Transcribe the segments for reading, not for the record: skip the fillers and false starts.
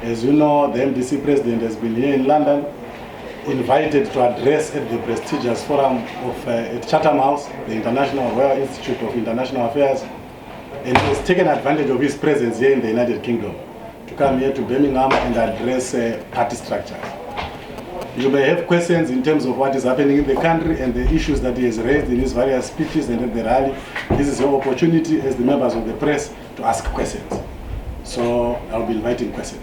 As you know, the MDC president has been here in London, invited to address at the prestigious forum of at Chatham House, the International Royal Institute of International Affairs, and he has taken advantage of his presence here in the United Kingdom to come here to Birmingham and address party structures. You may have questions in terms of what is happening in the country and the issues that he has raised in his various speeches and at the rally. This is your opportunity as the members of the press to ask questions. So I'll be inviting questions.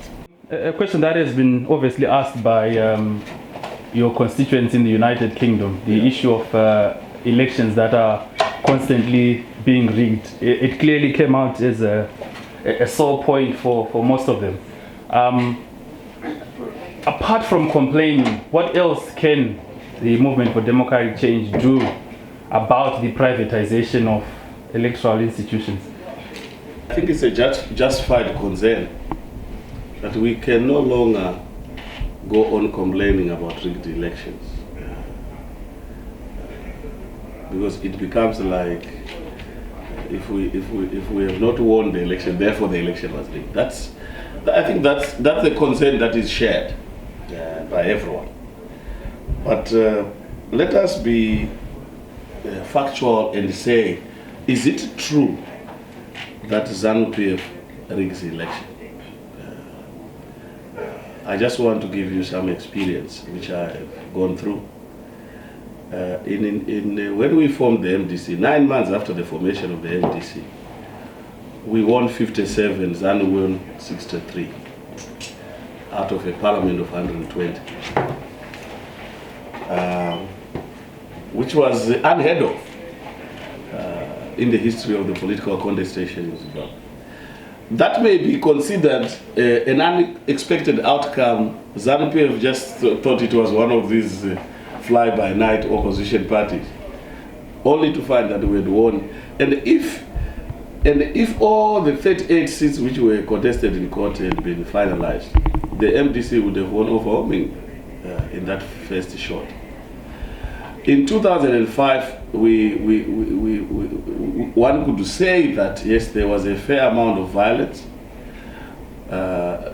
A question that has been obviously asked by your constituents in the United Kingdom, the issue of elections that are constantly being rigged. It clearly came out as a sore point for most of them. Apart from complaining, what else can the Movement for Democratic Change do about the privatization of electoral institutions? I think it's a justified concern that we can no longer go on complaining about rigged elections, because it becomes like if we have not won the election, therefore the election was rigged. I think that's a concern that is shared by everyone. But let us be factual and say, is it true that ZANU-PF rigs the election? I just want to give you some experience which I have gone through. When we formed the MDC, 9 months after the formation of the MDC, we won 57, ZANU won 63 out of a parliament of 120, which was unheard of in the history of the political contestation in Zimbabwe. That may be considered an unexpected outcome. ZANU-PF just thought it was one of these fly-by-night opposition parties, only to find that we had won. And if all the 38 seats which were contested in court had been finalized, the MDC would have won overwhelming in that first shot. In 2005, one could say that yes, there was a fair amount of violence.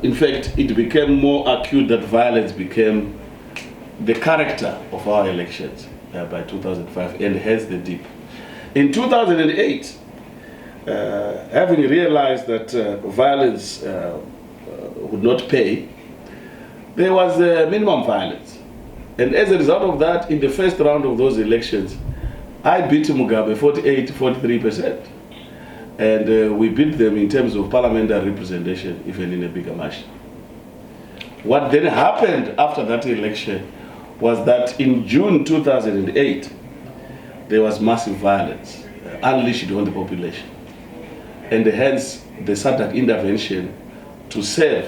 In fact, it became more acute that violence became the character of our elections by 2005, and hence the dip. In 2008, having realized that violence would not pay, there was minimum violence. And as a result of that, in the first round of those elections, I beat Mugabe 43%. And we beat them in terms of parliamentary representation, even in a bigger margin. What then happened after that election was that in June 2008, there was massive violence unleashed on the population. And hence the SADC intervention to save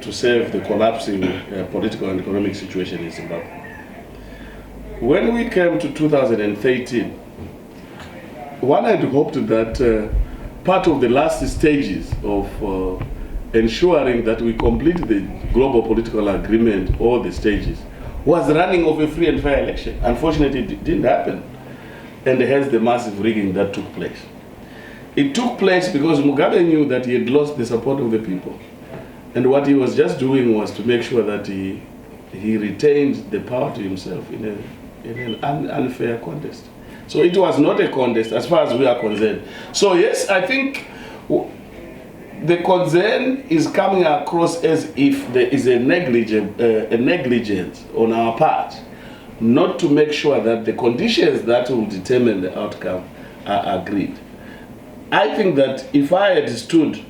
the collapsing political and economic situation in Zimbabwe. When we came to 2013, one had hoped that part of the last stages of ensuring that we complete the global political agreement, all the stages, was running of a free and fair election. Unfortunately, it didn't happen, and hence the massive rigging that took place. It took place because Mugabe knew that he had lost the support of the people. And what he was just doing was to make sure that he retained the power to himself in an unfair contest. So it was not a contest as far as we are concerned. So yes, I think the concern is coming across as if there is a negligence on our part not to make sure that the conditions that will determine the outcome are agreed. I think that if I had stood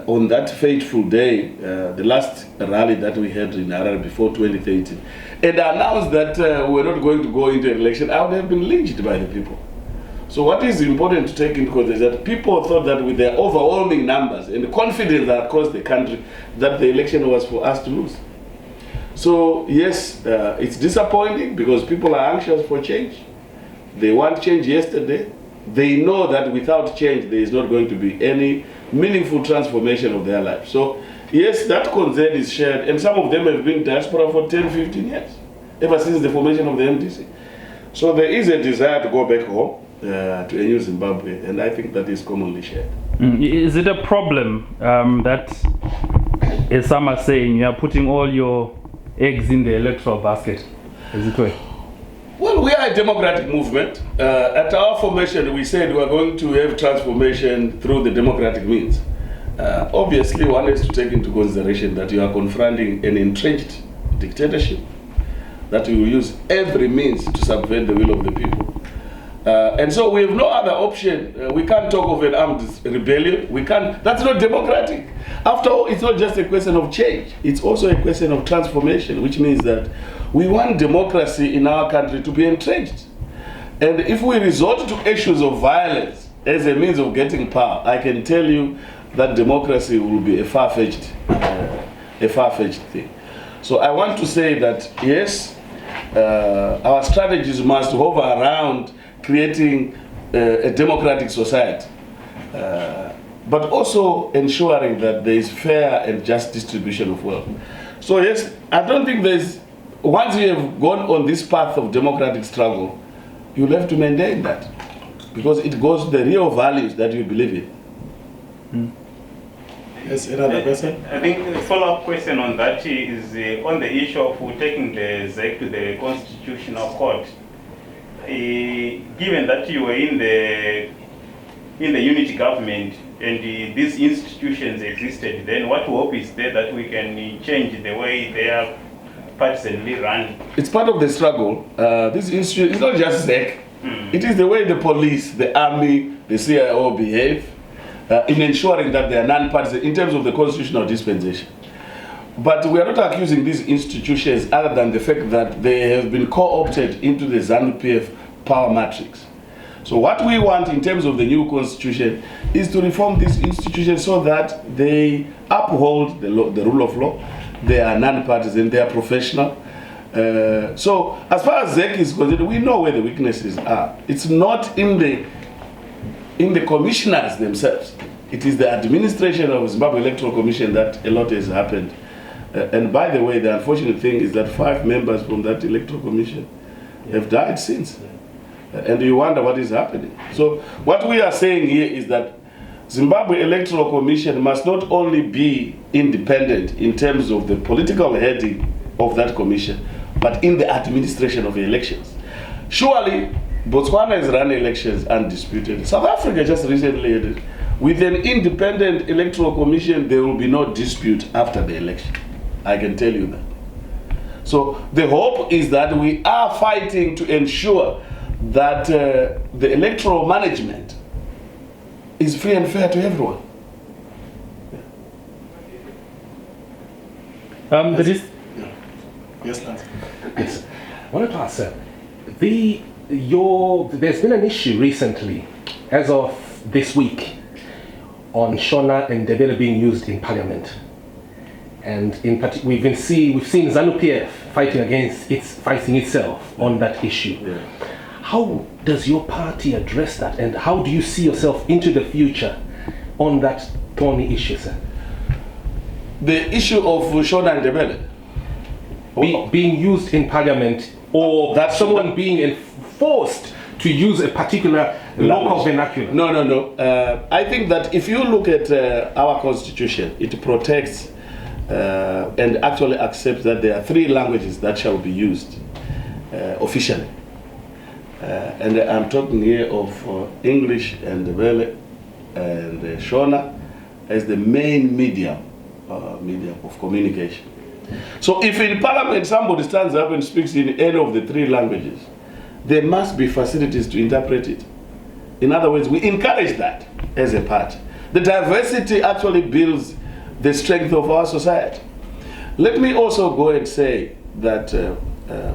on that fateful day, the last rally that we had in Harare before 2013, and announced that we're not going to go into an election, I would have been lynched by the people. So what is important to take into consideration is that people thought that with their overwhelming numbers and the confidence across the country that the election was for us to lose. So yes, it's disappointing because people are anxious for change. They want change yesterday. They know that without change, there is not going to be any meaningful transformation of their lives. So yes, that concern is shared, and some of them have been diaspora for 10, 15 years, ever since the formation of the MDC. So there is a desire to go back home to a new Zimbabwe, and I think that is commonly shared. Is it a problem that as some are saying, you are putting all your eggs in the electoral basket, as it were? Well, we are a democratic movement. At our formation, we said we are going to have transformation through the democratic means. Obviously, one has to take into consideration that you are confronting an entrenched dictatorship, that will use every means to subvert the will of the people. And so we have no other option. We can't talk of an armed rebellion. We can't. That's not democratic. After all, it's not just a question of change. It's also a question of transformation, which means that we want democracy in our country to be entrenched. And if we resort to issues of violence as a means of getting power, I can tell you that democracy will be a far-fetched thing. So I want to say that, yes, our strategies must hover around creating a democratic society, but also ensuring that there is fair and just distribution of wealth. So yes, I don't think there's, once you have gone on this path of democratic struggle, you'll have to maintain that, because it goes to the real values that you believe in. Yes, another question? I think the follow-up question on that is on the issue of taking the ZEC to the Constitutional Court. Given that you were in the unity government and these institutions existed, then what hope is there that we can change the way they are partisanly run? It's part of the struggle. This institution, it's not just ZEC. It is the way the police, the army, the CIO behave in ensuring that they are non-partisan in terms of the constitutional dispensation. But we are not accusing these institutions other than the fact that they have been co-opted into the ZANU-PF power matrix. So what we want in terms of the new constitution is to reform these institutions so that they uphold the rule of law, they are non-partisan, they are professional. So as far as ZEC is concerned, we know where the weaknesses are. It's not in the commissioners themselves. It is the administration of Zimbabwe Electoral Commission that a lot has happened. And by the way, the unfortunate thing is that 5 members from that Electoral Commission have died since. And you wonder what is happening. So what we are saying here is that Zimbabwe Electoral Commission must not only be independent in terms of the political heading of that commission, but in the administration of the elections. Surely, Botswana has run elections undisputed. South Africa just recently had it. With an independent electoral commission, there will be no dispute after the election. I can tell you that. So the hope is that we are fighting to ensure that the electoral management is free and fair to everyone. Yes, Lance. Yes. I wanted to ask, sir, there's been an issue recently, as of this week, on Shona and Ndebele being used in Parliament. And in particular, we've seen ZANU-PF fighting itself on that issue. Yeah. How does your party address that, and how do you see yourself into the future on that thorny issue, sir? The issue of Shona and Ndebele being used in Parliament, or that someone being enforced to use a particular local vernacular? No. I think that if you look at our constitution, it protects and actually accepts that there are 3 languages that shall be used officially. And I'm talking here of English and Ndebele and Shona as the main medium of communication. So if in Parliament somebody stands up and speaks in any of the 3 languages, there must be facilities to interpret it. In other words, we encourage that as a party. The diversity actually builds the strength of our society. Let me also go and say that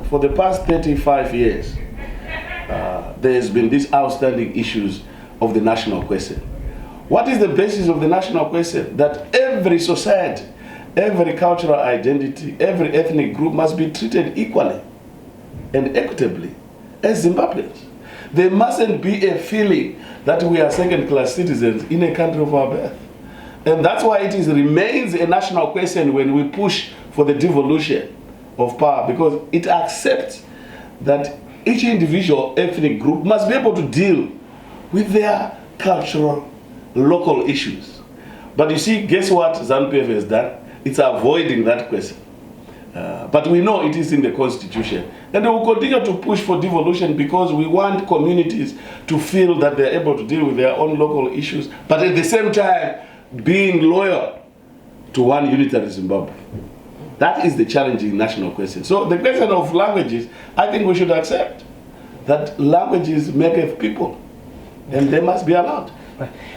for the past 35 years, there has been these outstanding issues of the national question. What is the basis of the national question? That every society, every cultural identity, every ethnic group must be treated equally and equitably as Zimbabweans. There mustn't be a feeling that we are second-class citizens in a country of our birth. And that's why it remains a national question when we push for the devolution of power, because it accepts that each individual ethnic group must be able to deal with their cultural, local issues. But you see, guess what ZANU-PF has done? it's avoiding that question. But we know it is in the Constitution. And we will continue to push for devolution because we want communities to feel that they're able to deal with their own local issues, but at the same time, being loyal to one unitary Zimbabwe. That is the challenging national question. So the question of languages, I think we should accept that languages make people, and they must be allowed.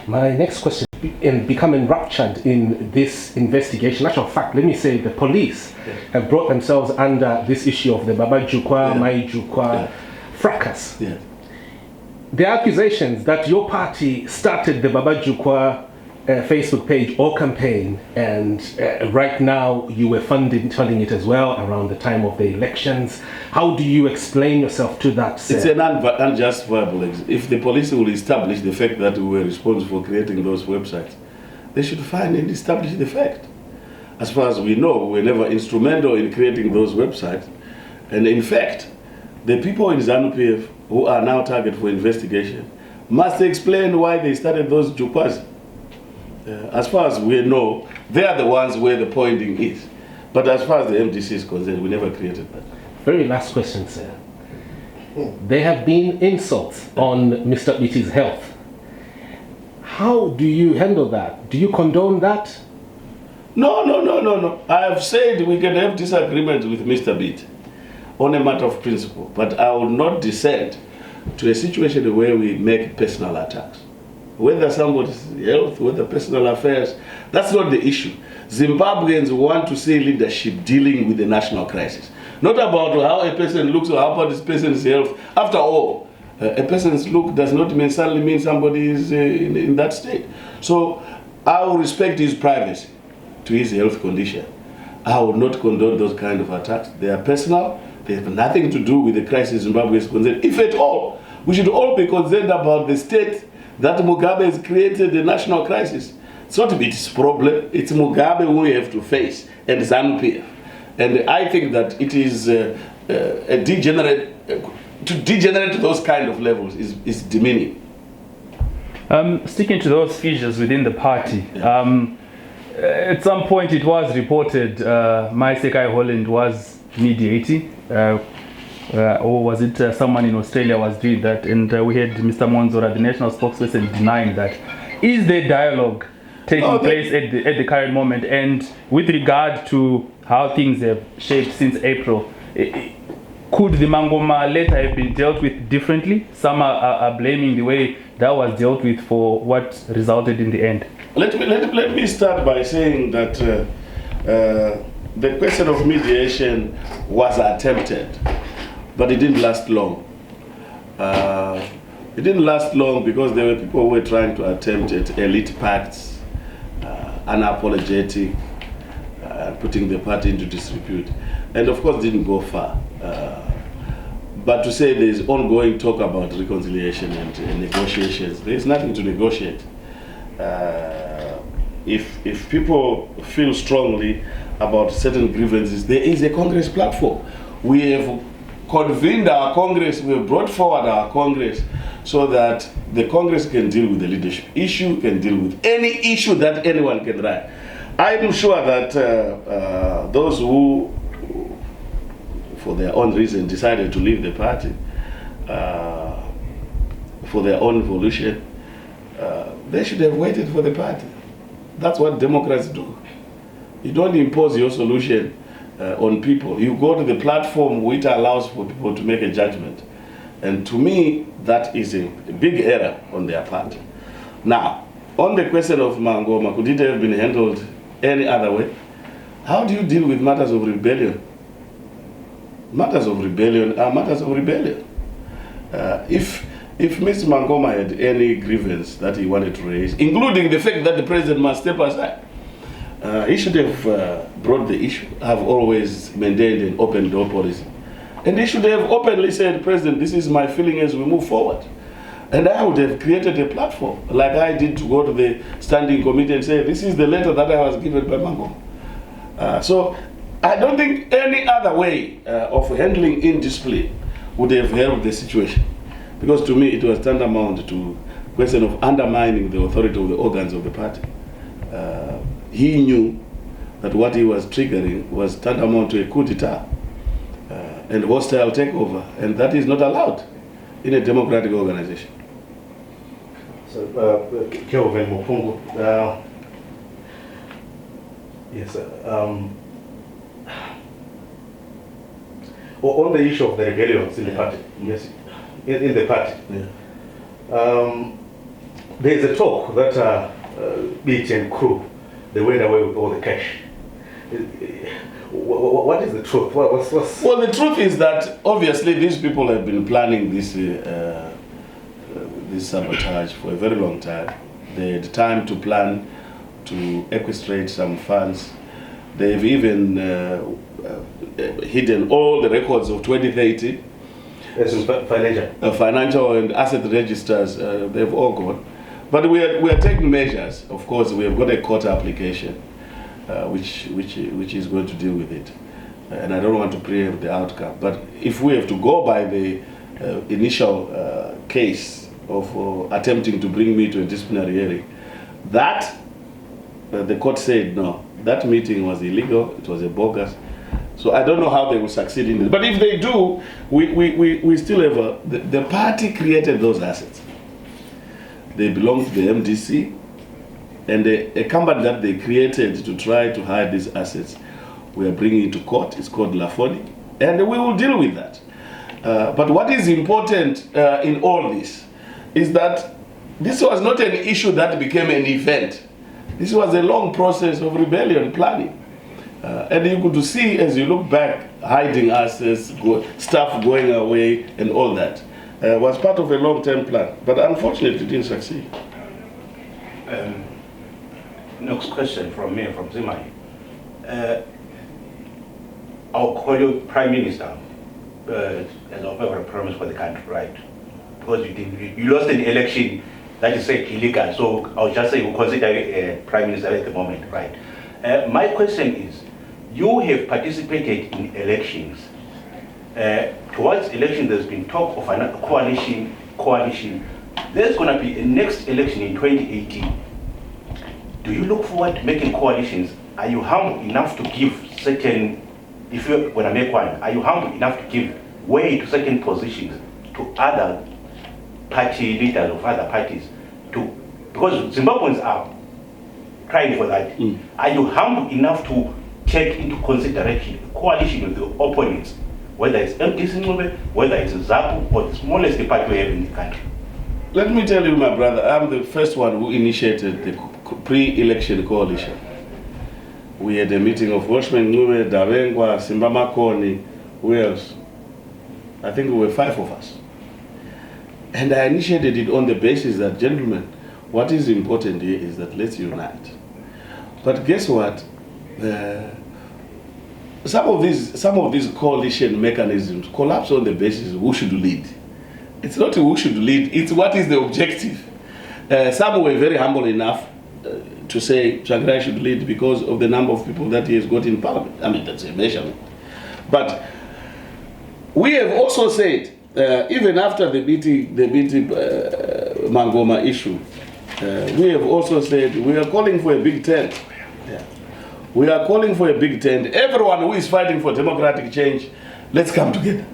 My next question, in becoming enraptured in this investigation, actual fact, let me say the police have brought themselves under this issue of the Baba Jukwa, Mai Jukwa fracas. The accusations that your party started the Baba Jukwa Facebook page or campaign, and right now you were funding it as well around the time of the elections. How do you explain yourself to that, sir? It's an unjustifiable. If the police will establish the fact that we were responsible for creating those websites, they should find and establish the fact. As far as we know, we were never instrumental in creating those websites. And in fact, the people in ZANU-PF who are now targeted for investigation must explain why they started those Jukwas. As far as we know, they are the ones where the pointing is. But as far as the MDC is concerned, we never created that. Very last question, sir. There have been insults on Mr. Biti's health. How do you handle that? Do you condone that? No. I have said we can have disagreement with Mr. Biti on a matter of principle, but I will not descend to a situation where we make personal attacks. Whether somebody's health, whether personal affairs, that's not the issue. Zimbabweans want to see leadership dealing with the national crisis. Not about how a person looks or how about this person's health. After all, a person's look does not necessarily mean somebody is in that state. So I will respect his privacy to his health condition. I will not condone those kind of attacks. They are personal. They have nothing to do with the crisis Zimbabwe is concerned. If at all, we should all be concerned about the state that Mugabe has created a national crisis. It's not Biti's problem, it's Mugabe who we have to face, and ZANU-PF. And I think that it is a degenerate, to degenerate to those kind of levels is demeaning. Sticking to those fissures within the party, at some point it was reported Maisekai Holland was mediating, or was it someone in Australia was doing that, and we had Mr. Monzora, the national spokesperson, denying that. Is there dialogue taking place at the current moment? And with regard to how things have shaped since April, could the Mangoma letter have been dealt with differently? Some are blaming the way that was dealt with for what resulted in the end. Let me start by saying that the question of mediation was attempted, but it didn't last long. It didn't last long because there were people who were trying to attempt it, elite pacts, unapologetic, putting the party into disrepute, and of course didn't go far. But to say there is ongoing talk about reconciliation and negotiations, there is nothing to negotiate. If people feel strongly about certain grievances, there is a Congress platform. We have convened our Congress, we have brought forward our Congress so that the Congress can deal with the leadership issue, can deal with any issue that anyone can write. I'm sure that those who, for their own reason, decided to leave the party, for their own evolution, they should have waited for the party. That's what Democrats do. You don't impose your solution on people. You go to the platform which allows for people to make a judgment. And to me, that is a big error on their part. Now, on the question of Mangoma, could it have been handled any other way? How do you deal with matters of rebellion? Matters of rebellion are matters of rebellion. If Mr. Mangoma had any grievance that he wanted to raise, including the fact that the president must step aside, he should have brought the issue. I've always maintained an open door policy. And he should have openly said, President, this is my feeling as we move forward. And I would have created a platform, like I did to go to the standing committee and say, this is the letter that I was given by Mangoma. So I don't think any other way of handling indiscipline would have helped the situation. Because to me, it was tantamount to a question of undermining the authority of the organs of the party. He knew that what he was triggering was tantamount to a coup d'etat and hostile takeover, and that is not allowed in a democratic organization. So, Kelvin Mupungu, yes, on the issue of the rebellions in the party, yes, in the party, there is a talk that Biti and crew, they went away with all the cash. What is the truth? What's... Well, the truth is that obviously these people have been planning this this sabotage for a very long time. They had time to plan to sequestrate some funds. They've even hidden all the records of 2030. Yes, financial and asset registers, they've all gone. But we are taking measures. Of course, we have got a court application which is going to deal with it. And I don't want to preempt the outcome. But if we have to go by the initial case of attempting to bring me to a disciplinary hearing, that the court said no, that meeting was illegal, it was a bogus. So I don't know how they will succeed in this. But if they do, we still have the party created those assets. They belong to the MDC, and a company that they created to try to hide these assets, we are bringing it to court. It's called Lafoni, and we will deal with that. But what is important in all this is that this was not an issue that became an event. This was a long process of rebellion planning. And you could see, as you look back, hiding assets, stuff going away, and all that was part of a long-term plan. But unfortunately, it didn't succeed. Next question from me, from Zimbabwe. I'll call you Prime Minister as a promise for the country, right? Because you lost an election that is said illegal, so I'll just say we'll consider you a Prime Minister at the moment, right? My question is, you have participated in elections. Towards election, there's been talk of a coalition. There's going to be a next election in 2018. Do you look forward to making coalitions? Are you humble enough to give certain, if you're going to make one, are you humble enough to give way to certain positions to other party leaders of other parties? Because Zimbabweans are crying for that. Are you humble enough to take into consideration a coalition with the opponents, whether it's MDC, whether it's ZAPU, or the smallest party we have in the country? Let me tell you, my brother, I'm the first one who initiated the pre-election coalition. We had a meeting of Watchmen Ngube, Davengwa, Simba Makoni, who else? I think we were 5 of us. And I initiated it on the basis that, gentlemen, what is important here is that let's unite. But guess what? Some of these coalition mechanisms collapse on the basis of who should lead. It's not who should lead, it's what is the objective. Some were very humble enough to say Tsvangirai should lead because of the number of people that he has got in parliament. I mean, that's a measurement. But we have also said, even after the Biti Mangoma issue, we have also said we are calling for a big tent. Yeah. We are calling for a big tent. Everyone who is fighting for democratic change, let's come together.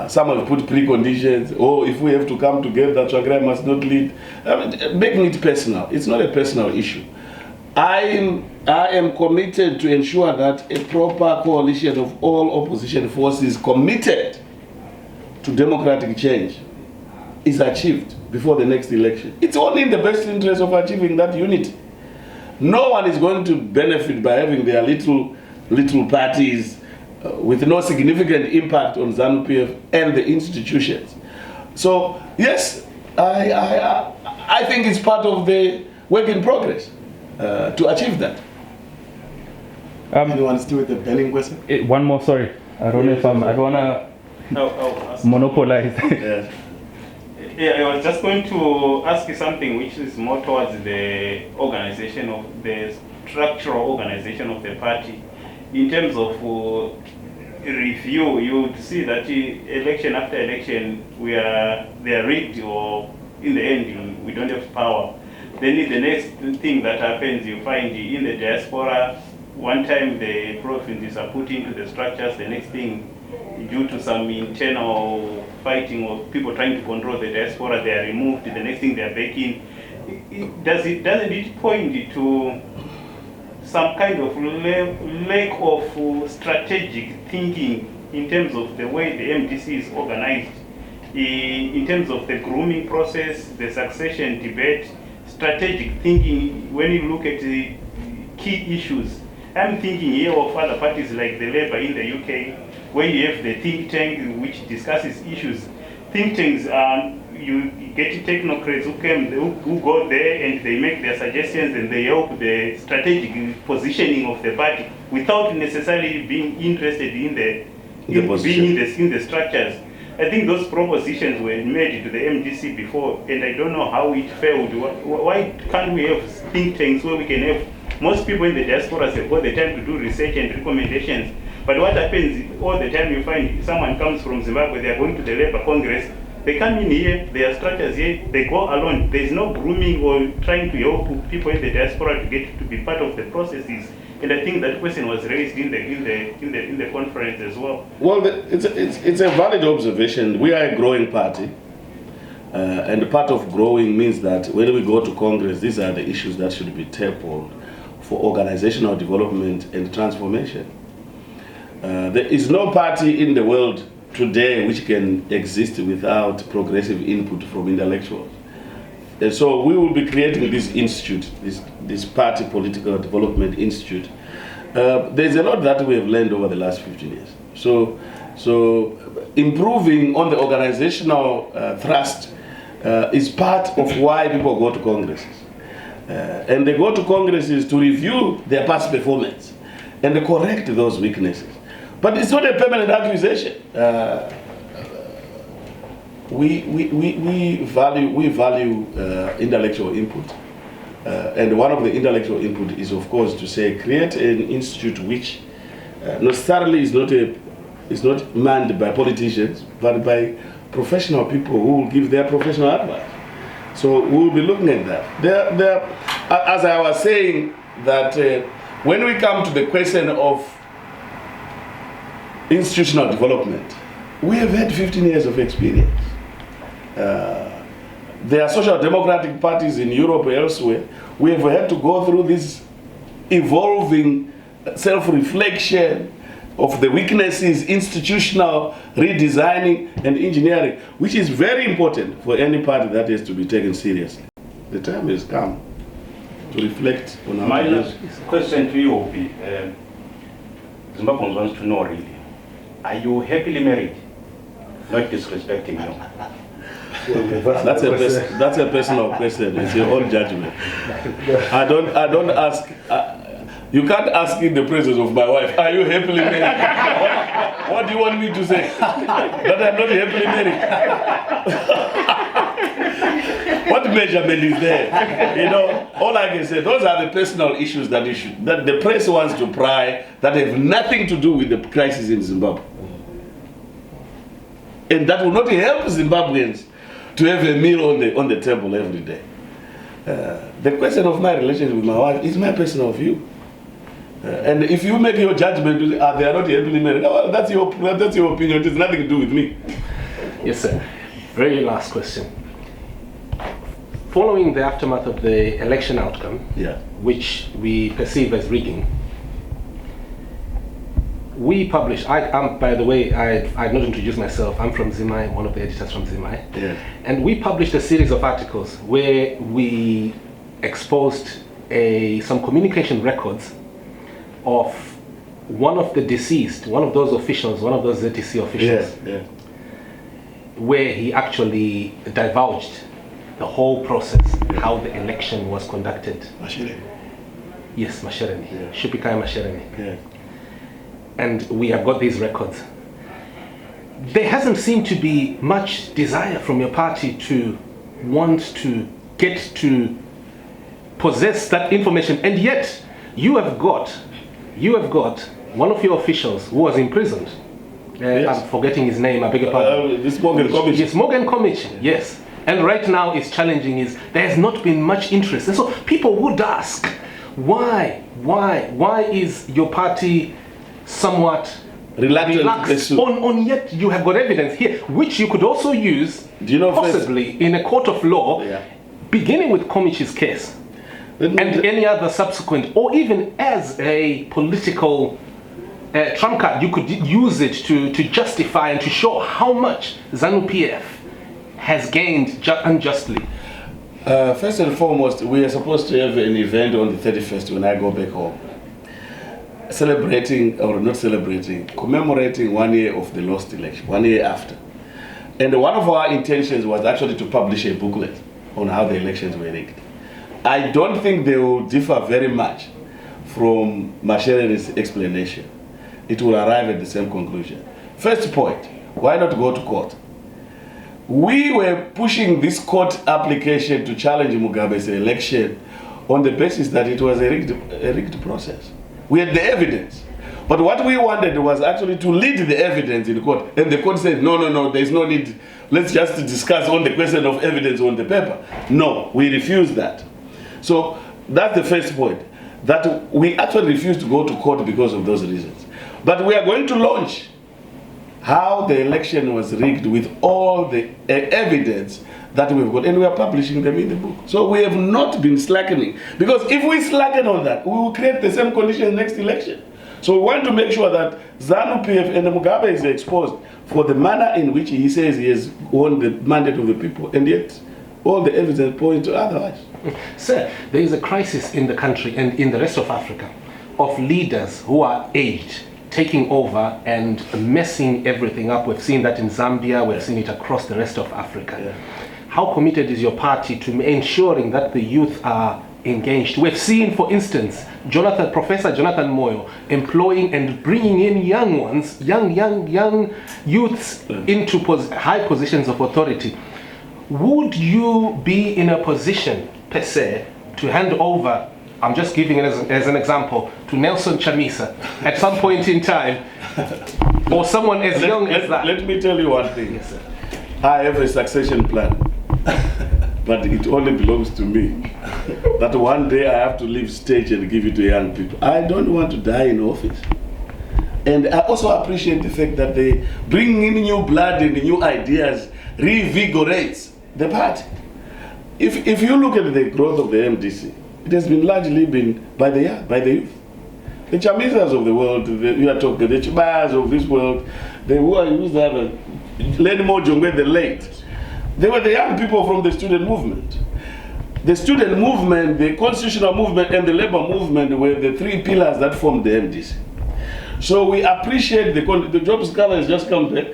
Some have put preconditions. Oh, if we have to come together, Tsvangirai must not lead. I mean, making it personal. It's not a personal issue. I am committed to ensure that a proper coalition of all opposition forces committed to democratic change is achieved before the next election. It's only in the best interest of achieving that unity. No one is going to benefit by having their little parties with no significant impact on ZANU-PF and the institutions. So yes, I think it's part of the work in progress to achieve that. Anyone still with the burning question? One more, sorry. I don't know if I don't want to monopolize. Yeah, I was just going to ask you something which is more towards the organization of the structural organization of the party. In terms of review, you would see that election after election, they are rigged, or in the end, we don't have power. Then the next thing that happens, you find in the diaspora, one time the provinces are put into the structures, the next thing, due to some internal fighting or people trying to control the diaspora, they are removed, the next thing they are back in. Doesn't it point to some kind of lack of strategic thinking in terms of the way the MDC is organized, in terms of the grooming process, the succession debate, strategic thinking when you look at the key issues? I'm thinking here of other parties like the Labour in the UK, where you have the think tank which discusses issues. Think tanks, you get technocrats who go there and they make their suggestions and they help the strategic positioning of the party without necessarily being interested in the structures. I think those propositions were made to the MDC before, and I don't know how it failed. Why can't we have think tanks where we can have most people in the diaspora have got the time to do research and recommendations? But what happens all the time, you find someone comes from Zimbabwe, they are going to the Labour Congress, they come in here, there are structures here, they go alone. There is no grooming or trying to help people in the diaspora to get to be part of the processes. And I think that question was raised in the conference as well. Well, it's a valid observation. We are a growing party, and part of growing means that when we go to Congress, these are the issues that should be tackled for organizational development and transformation. There is no party in the world today which can exist without progressive input from intellectuals. And so we will be creating this institute, this Party Political Development Institute. There's a lot that we have learned over the last 15 years. So improving on the organizational thrust is part of why people go to congresses. And they go to congresses to review their past performance and correct those weaknesses. But it's not a permanent accusation. We value intellectual input, and one of the intellectual input is, of course, to say create an institute which necessarily is not manned by politicians, but by professional people who will give their professional advice. So we will be looking at that. As I was saying, that when we come to the question of institutional development, we have had 15 years of experience. There are social democratic parties in Europe or elsewhere. We have had to go through this evolving self-reflection of the weaknesses, institutional redesigning and engineering, which is very important for any party that is to be taken seriously. The time has come to reflect on our My last question to you will be, Zimbabweans wants to know really, are you happily married? Not disrespecting you. That's a personal question. It's your own judgment. I don't ask. You can't ask in the presence of my wife, are you happily married? What do you want me to say? That I'm not happily married? What measurement is there? You know, all I can say, those are the personal issues that the press wants to pry that have nothing to do with the crisis in Zimbabwe. And that will not help Zimbabweans to have a meal on the table every day. The question of my relationship with my wife is my personal view. And if you make your judgment, they are not happily married. Well, that's your opinion. It has nothing to do with me. Yes, sir. Very last question. Following the aftermath of the election outcome, which we perceive as rigging, we published, by the way, I've not introduced myself. I'm from Zimai, one of the editors from Zimai. Yeah. And we published a series of articles where we exposed some communication records of one of the deceased, one of those officials, one of those ZTC officials, where he actually divulged the whole process, how the election was conducted. Mashereni. Yes, Mashereni. Yeah. Shupikai Mashereni. Yeah. And we have got these records. There hasn't seemed to be much desire from your party to want to get to possess that information, and yet you have got one of your officials who was imprisoned. I'm forgetting his name, I beg your pardon. This Morgan Commission. Yes, Morgan Commission, yes. And right now is challenging is there has not been much interest. And so people would ask, Why is your party somewhat Reluctant to relaxed pursue. on yet you have got evidence here, which you could also use Do you know, possibly in a court of law, Yeah. beginning with Komichi's case Let me- and any other subsequent, or even as a political trump card, you could use it to justify and to show how much ZANU-PF has gained unjustly. First and foremost, we are supposed to have an event on the 31st when I go back home. Celebrating, or not celebrating, commemorating 1 year of the lost election, 1 year after. And one of our intentions was actually to publish a booklet on how the elections were rigged. I don't think they will differ very much from Mashere's explanation. It will arrive at the same conclusion. First point, why not go to court? We were pushing this court application to challenge Mugabe's election on the basis that it was a rigged process. We had the evidence. But what we wanted was actually to lead the evidence in court. And the court said, no, there's no need. Let's just discuss on the question of evidence on the paper. No, we refused that. So that's the first point, that we actually refused to go to court because of those reasons. But we are going to launch how the election was rigged with all the evidence that we've got, and we are publishing them in the book. So we have not been slackening, because if we slacken on that, we will create the same conditions next election. So we want to make sure that ZANU-PF and Mugabe is exposed for the manner in which he says he has won the mandate of the people, and yet all the evidence points to otherwise. Sir, there is a crisis in the country and in the rest of Africa of leaders who are aged, taking over and messing everything up. We've seen that in Zambia, we've seen it across the rest of Africa. Yeah. How committed is your party to ensuring that the youth are engaged? We've seen, for instance, Professor Jonathan Moyo employing and bringing in young ones, young youths into high positions of authority. Would you be in a position, per se, to hand over, I'm just giving it as an example, to Nelson Chamisa at some point in time, or someone as young as that? Let me tell you one thing. Yes, sir. I have a succession plan, but it only belongs to me. That one day I have to leave stage and give it to young people. I don't want to die in office. And I also appreciate the fact that they bring in new blood and new ideas, revigorates the party. If you look at the growth of the MDC, it has been largely by the youth. The Chamisas of the world, you are talking, the Chibayas of this world, they who used to have Lenny Mojongwe the late. They were the young people from the student movement. The student movement, the constitutional movement, and the labor movement were the three pillars that formed the MDC. So we appreciate the jobs scholar has just come back.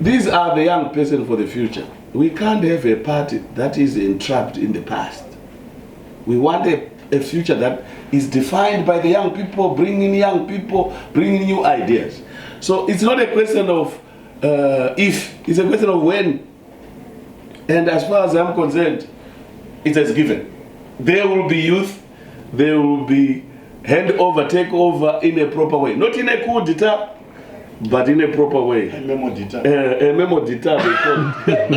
These are the young person for the future. We can't have a party that is entrapped in the past. We want a future that is defined by the young people, bringing new ideas. So it's not a question of if, it's a question of when. And as far as I'm concerned, it is given. There will be youth, there will be take over in a proper way. Not in a coup d'etat, but in a proper way. A memo d'etat. A memo d'etat, they call it.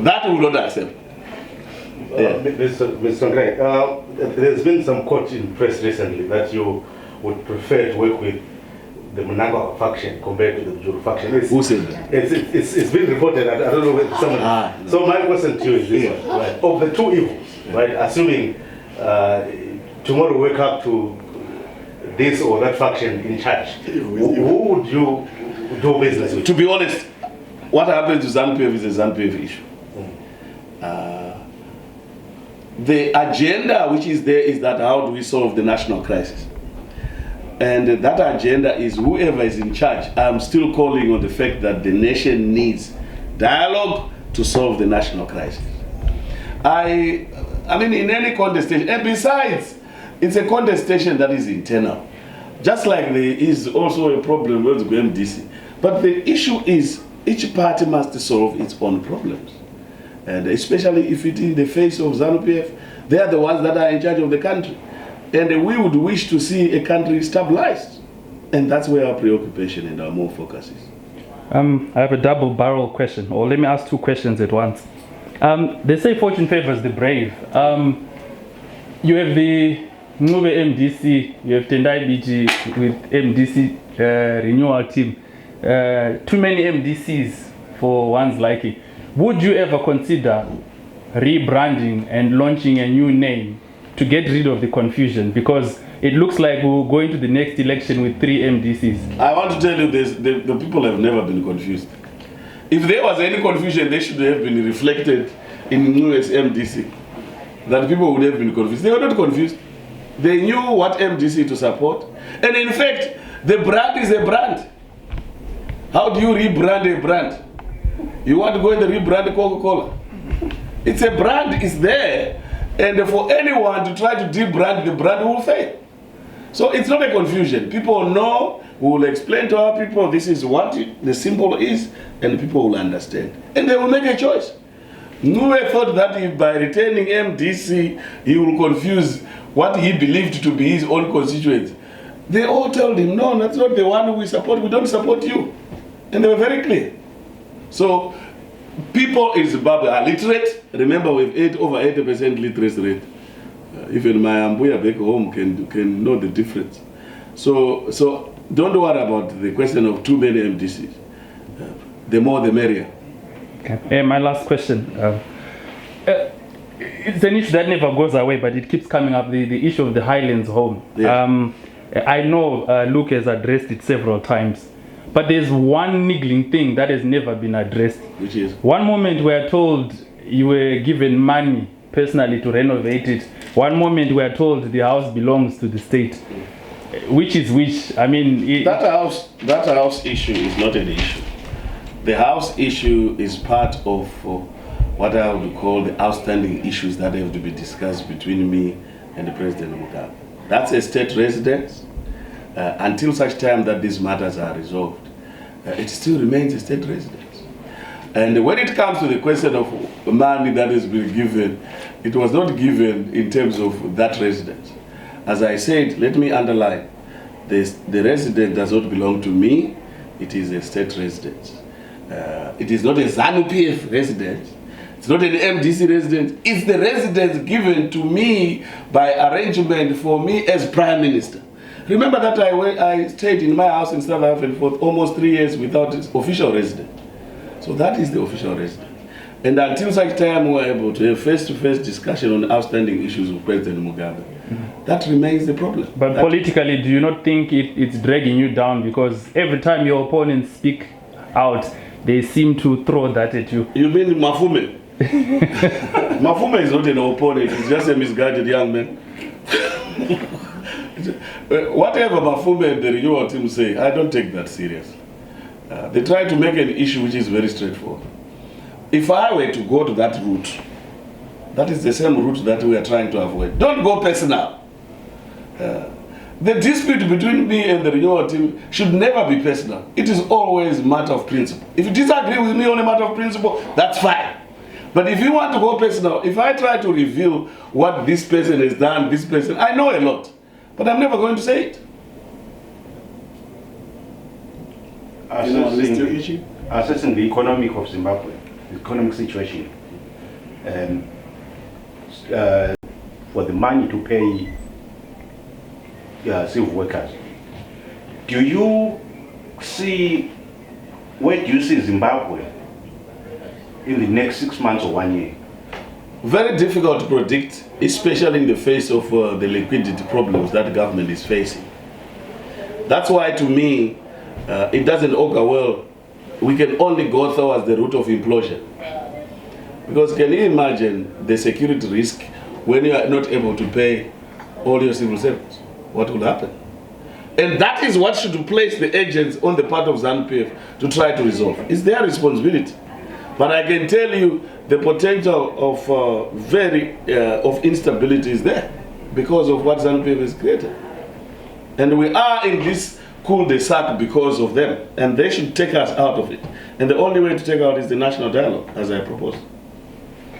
That will not accept. Mr. Tsvangirai, there's been some quote in press recently that you would prefer to work with the Mnangagwa faction compared to the Juru faction. Who said that? It's been reported. I don't know whether someone. No. So my question to you is this one, right? Of the two evils, right? Assuming tomorrow wake up to this or that faction in charge, who would you do business with? To be honest, what happened to ZANU-PF is a ZANU-PF issue. The agenda which is there is that how do we solve the national crisis? And that agenda is whoever is in charge. I'm still calling on the fact that the nation needs dialogue to solve the national crisis. I mean, in any contestation, and besides, it's a contestation that is internal. Just like there is also a problem with the MDC. But the issue is each party must solve its own problems. And especially if it is in the face of ZANU-PF, they are the ones that are in charge of the country. And we would wish to see a country stabilized. And that's where our preoccupation and our more focus is. I have a double barrel question, or let me ask two questions at once. They say fortune favors the brave. You have the Ngube MDC, you have Tendai Biti with MDC renewal team. Too many MDCs for one's liking. Would you ever consider rebranding and launching a new name to get rid of the confusion? Because it looks like we'll go into the next election with 3 MDCs. I want to tell you this, the people have never been confused. If there was any confusion, they should have been reflected in US MDC. That people would have been confused. They were not confused. They knew what MDC to support. And in fact, the brand is a brand. How do you rebrand a brand? You want to go and rebrand Coca-Cola? It's a brand, it's there. And for anyone to try to debrand the brand will fail. So it's not a confusion. People know, we will explain to our people this is what the symbol is, and people will understand. And they will make a choice. Nue thought that by retaining MDC, he will confuse what he believed to be his own constituents. They all told him, no, that's not the one we support, we don't support you. And they were very clear. So people in Zimbabwe are literate. Remember, we have over 80% literacy rate. Even my Ambuya back home can know the difference. So don't worry about the question of too many MDCs. The more the merrier. Okay. My last question. It's an issue that never goes away, but it keeps coming up, the issue of the Highlands home. Yeah. I know Luke has addressed it several times, but there's one niggling thing that has never been addressed. Which is? One moment we are told you were given money personally to renovate it. One moment we are told the house belongs to the state. Which is which? I mean... that house issue is not an issue. The house issue is part of what I would call the outstanding issues that have to be discussed between me and the President Mugabe. That's a state residence. Until such time that these matters are resolved, it still remains a state residence. And when it comes to the question of money that has been given, it was not given in terms of that residence. As I said, let me underline, the residence does not belong to me, it is a state residence. It is not a ZANU-PF residence. It's not an MDC residence. It's the residence given to me by arrangement for me as Prime Minister. Remember that I stayed in my house in South Africa for almost 3 years without its official residence. So that is the official residence. And until such time we were able to have face-to-face discussion on outstanding issues with President Mugabe, that remains the problem. But that politically, do you not think it's dragging you down? Because every time your opponents speak out, they seem to throw that at you. You mean Mafume? Mafume is not an opponent, he's just a misguided young man. Whatever Mafume and the renewal team say, I don't take that serious. They try to make an issue which is very straightforward. If I were to go to that route, that is the same route that we are trying to avoid. Don't go personal. The dispute between me and the renewal team should never be personal. It is always a matter of principle. If you disagree with me on a matter of principle, that's fine. But if you want to go personal, if I try to reveal what this person has done, this person, I know a lot, but I'm never going to say it. Assessing the economic of Zimbabwe, the economic situation, for the money to pay civil workers, do you see, where do you see Zimbabwe in the next 6 months or 1 year? Very difficult to predict, especially in the face of the liquidity problems that the government is facing. That's why, to me, it doesn't augur well. We can only go towards the route of implosion. Because can you imagine the security risk when you are not able to pay all your civil servants? What will happen? And that is what should place the agents on the part of ZANU-PF to try to resolve. It's their responsibility. But I can tell you the potential of instability is there because of what ZANU-PF has created. And we are in this cul-de-sac because of them, and they should take us out of it. And the only way to take out is the national dialogue, as I proposed.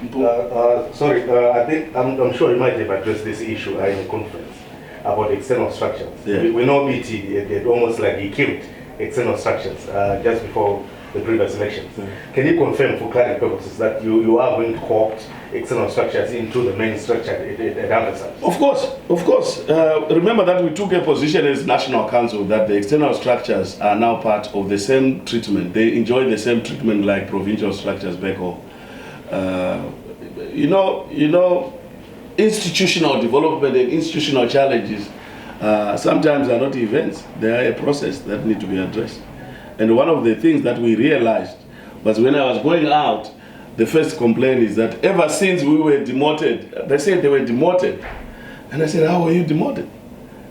I think I'm sure you might have addressed this issue in the conference about external structures. Yeah. We know BT, it almost like he killed external structures just before the previous elections. Can you confirm for clarity purposes that you are going to co-opt external structures into the main structure at Amazon. Of course. Remember that we took a position as National Council that the external structures are now part of the same treatment. They enjoy the same treatment like provincial structures back home. Institutional development and institutional challenges sometimes are not events. They are a process that need to be addressed. And one of the things that we realized was when I was going out, the first complaint is that ever since we were demoted, they said they were demoted. And I said, how were you demoted?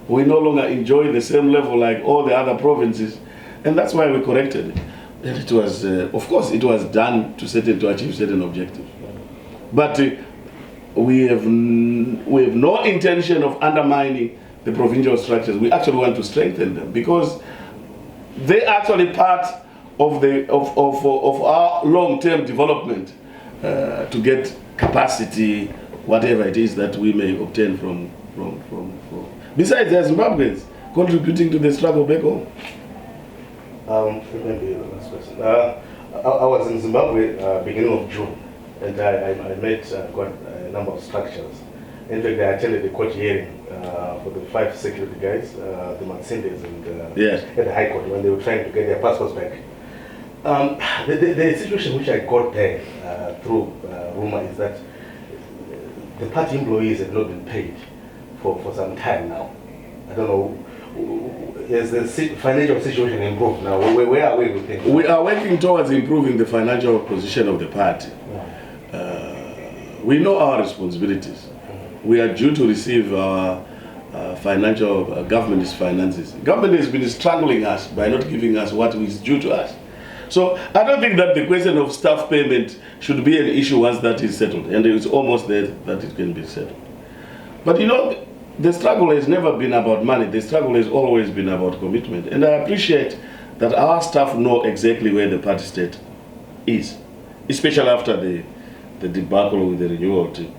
We no longer enjoy the same level like all the other provinces. And that's why we corrected it. And it was, of course, it was done to achieve certain objectives. But we have no intention of undermining the provincial structures. We actually want to strengthen them because they're actually part of our long-term development to get capacity, whatever it is that we may obtain from. Besides, there's Zimbabweans contributing to the struggle back home. Maybe the last question. I was in Zimbabwe beginning of June, and I met got a number of structures. In fact, I attended the court hearing for the 5 security guys, the Mansindes and at the High Court when they were trying to get their passports back. The situation which I got there through rumor is that the party employees have not been paid for some time now. I don't know, is the financial situation improved now? Where are we with things? We are working towards improving the financial position of the party. We know our responsibilities. We are due to receive our government's finances. Government has been strangling us by not giving us what is due to us. So I don't think that the question of staff payment should be an issue once that is settled, and it's almost there that it can be settled. But the struggle has never been about money. The struggle has always been about commitment. And I appreciate that our staff know exactly where the party state is, especially after the debacle with the renewal team.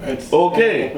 It's okay.